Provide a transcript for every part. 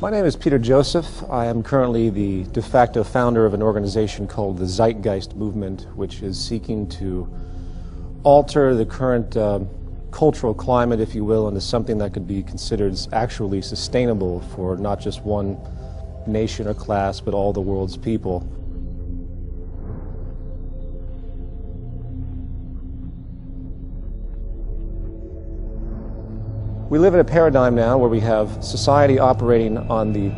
My name is Peter Joseph. I am currently the de facto founder of an organization called the Zeitgeist Movement, which is seeking to alter the current cultural climate, if you will, into something that could be considered actually sustainable for not just one nation or class, but all the world's people. We live in a paradigm now where we have society operating on the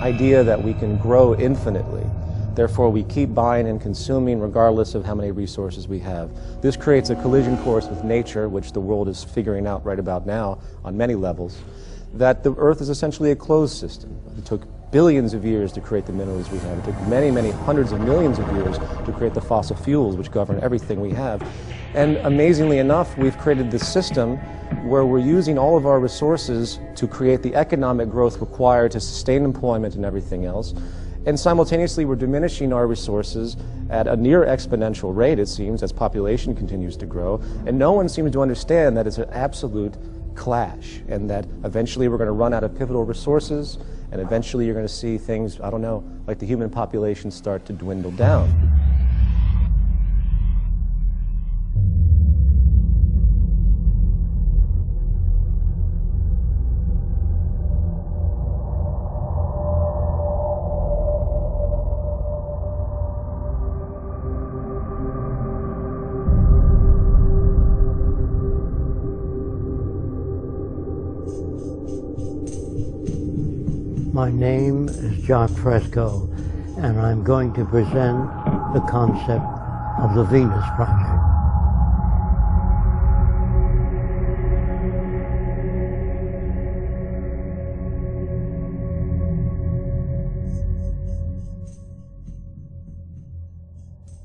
idea that we can grow infinitely. Therefore, we keep buying and consuming regardless of how many resources we have. This creates a collision course with nature, which the world is figuring out right about now on many levels, that the Earth is essentially a closed system. It took billions of years to create the minerals we have. It took many, many hundreds of millions of years to create the fossil fuels which govern everything we have. And amazingly enough, we've created this system where we're using all of our resources to create the economic growth required to sustain employment and everything else. And simultaneously, we're diminishing our resources at a near exponential rate, it seems, as population continues to grow. And no one seems to understand that it's an absolute clash, and that eventually we're going to run out of pivotal resources, and eventually you're going to see things, I don't know, like the human population start to dwindle down. My name is Jock Fresco, and I'm going to present the concept of the Venus Project.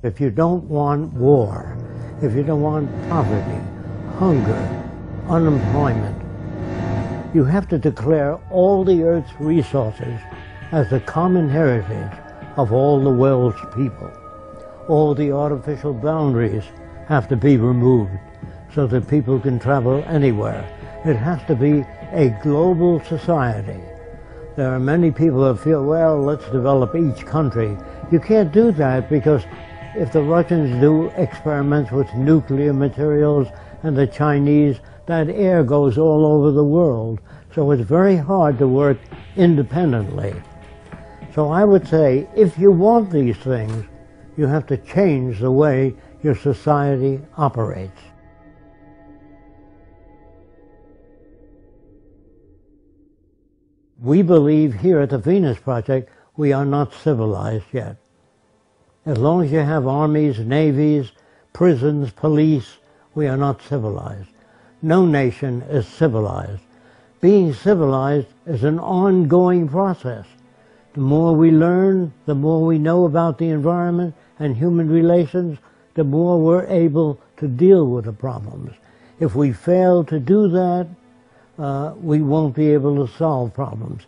If you don't want war, if you don't want poverty, hunger, unemployment, you have to declare all the Earth's resources as the common heritage of all the world's people. All the artificial boundaries have to be removed so that people can travel anywhere. It has to be a global society. There are many people that feel, well, let's develop each country. You can't do that, because if the Russians do experiments with nuclear materials and the Chinese, that air goes all over the world. So it's very hard to work independently. So I would say, if you want these things, you have to change the way your society operates. We believe here at the Venus Project, we are not civilized yet. As long as you have armies, navies, prisons, police, we are not civilized. No nation is civilized. Being civilized is an ongoing process. The more we learn, the more we know about the environment and human relations, the more we're able to deal with the problems. If we fail to do that, we won't be able to solve problems.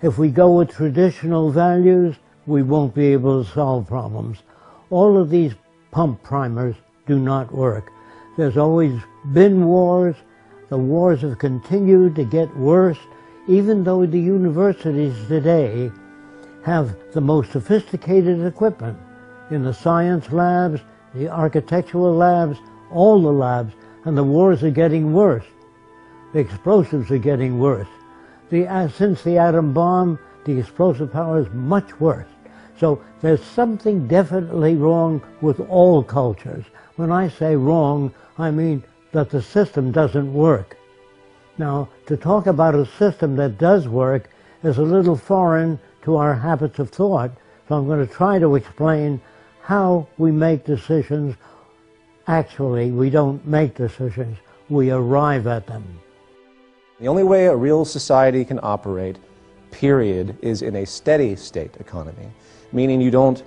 If we go with traditional values, we won't be able to solve problems. All of these pump primers do not work. There's always been wars. The wars have continued to get worse, even though the universities today have the most sophisticated equipment in the science labs, the architectural labs, all the labs, and the wars are getting worse. The explosives are getting worse. Since the atom bomb, the explosive power is much worse. So there's something definitely wrong with all cultures. When I say wrong, I mean that the system doesn't work. Now, to talk about a system that does work is a little foreign to our habits of thought, so I'm going to try to explain how we make decisions. Actually, we don't make decisions, we arrive at them. The only way a real society can operate, period, is in a steady state economy, meaning you don't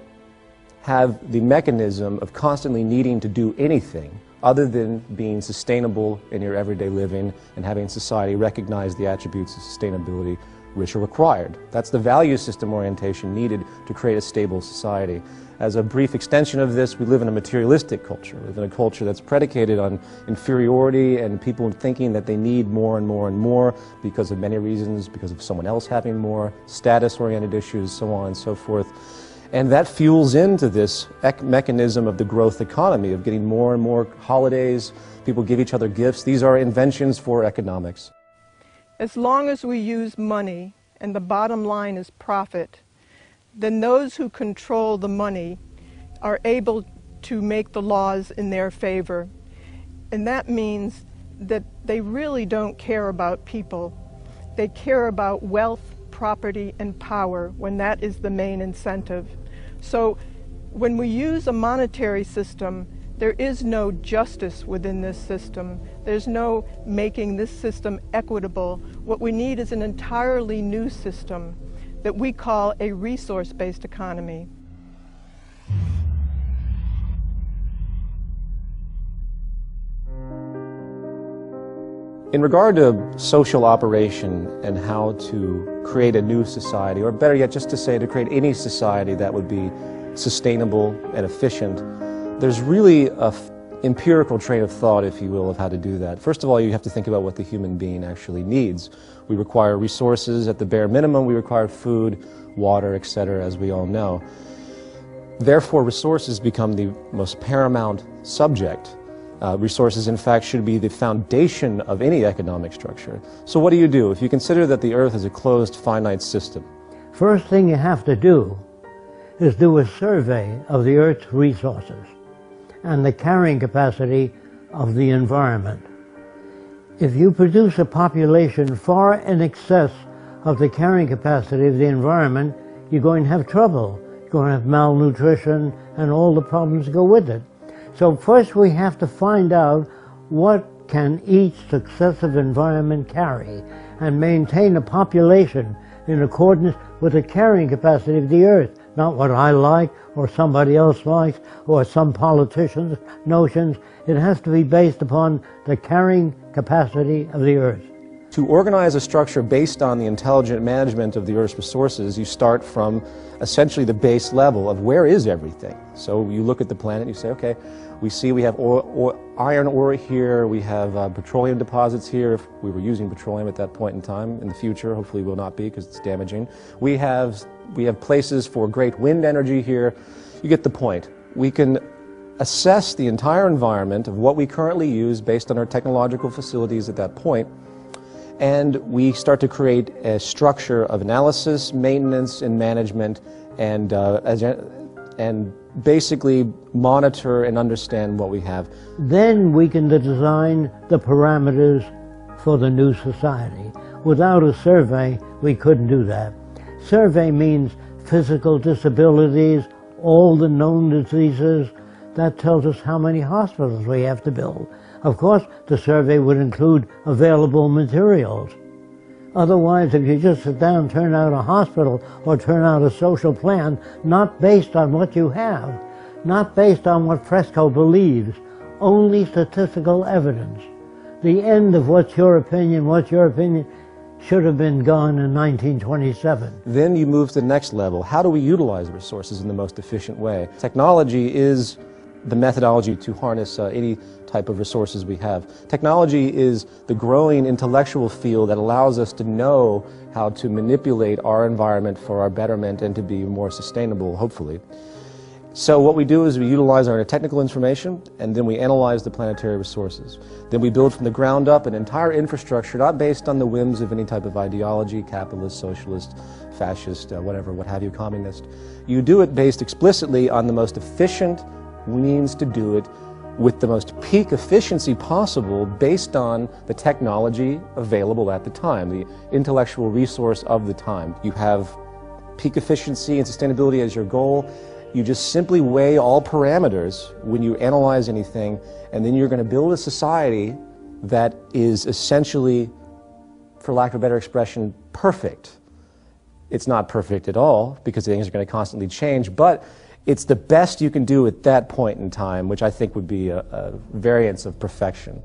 have the mechanism of constantly needing to do anything other than being sustainable in your everyday living and having society recognize the attributes of sustainability which are required. That's the value system orientation needed to create a stable society. As a brief extension of this, we live in a materialistic culture. We live in a culture that's predicated on inferiority and people thinking that they need more and more and more because of many reasons, because of someone else having more, status-oriented issues, so on and so forth. And that fuels into this mechanism of the growth economy, of getting more and more holidays, people give each other gifts. These are inventions for economics. As long as we use money and the bottom line is profit, then those who control the money are able to make the laws in their favor. And that means that they really don't care about people. They care about wealth, property, and power when that is the main incentive. So when we use a monetary system, there is no justice within this system. There's no making this system equitable. What we need is an entirely new system that we call a resource-based economy. In regard to social operation and how to create a new society, or better yet, just to say to create any society that would be sustainable and efficient, there's really an empirical train of thought, if you will, of how to do that. First of all, you have to think about what the human being actually needs. We require resources at the bare minimum. We require food, water, etc., as we all know. Therefore, resources become the most paramount subject. Resources, in fact, should be the foundation of any economic structure. So what do? If you consider that the Earth is a closed, finite system? First thing you have to do is do a survey of the Earth's resources and the carrying capacity of the environment. If you produce a population far in excess of the carrying capacity of the environment, you're going to have trouble. You're going to have malnutrition and all the problems that go with it. So first we have to find out what can each successive environment carry and maintain a population in accordance with the carrying capacity of the Earth, not what I like or somebody else likes or some politician's notions. It has to be based upon the carrying capacity of the Earth. To organize a structure based on the intelligent management of the Earth's resources, you start from essentially the base level of where is everything. So you look at the planet and you say, okay, we have iron ore here, we have petroleum deposits here, if we were using petroleum at that point in time. In the future, hopefully will not be because it's damaging. We have places for great wind energy here. You get the point. We can assess the entire environment of what we currently use based on our technological facilities at that point, and we start to create a structure of analysis, maintenance, and management, and basically monitor and understand what we have. Then we can design the parameters for the new society. Without a survey, we couldn't do that. Survey means physical disabilities, all the known diseases. That tells us how many hospitals we have to build. Of course, the survey would include available materials. Otherwise, if you just sit down and turn out a hospital or turn out a social plan, not based on what you have, not based on what Fresco believes, only statistical evidence. The end of what's your opinion should have been gone in 1927. Then you move to the next level. How do we utilize resources in the most efficient way? Technology is the methodology to harness any type of resources we have. Technology is the growing intellectual field that allows us to know how to manipulate our environment for our betterment and to be more sustainable, hopefully. So what we do is we utilize our technical information, and then we analyze the planetary resources. Then we build from the ground up an entire infrastructure, not based on the whims of any type of ideology, capitalist, socialist, fascist, whatever, what have you, communist. You do it based explicitly on the most efficient means to do it with the most peak efficiency possible based on the technology available at the time, the intellectual resource of the time. You have peak efficiency and sustainability as your goal. You just simply weigh all parameters when you analyze anything, and then you're going to build a society that is essentially, for lack of a better expression, perfect. It's not perfect at all because things are going to constantly change, but it's the best you can do at that point in time, which I think would be a variance of perfection.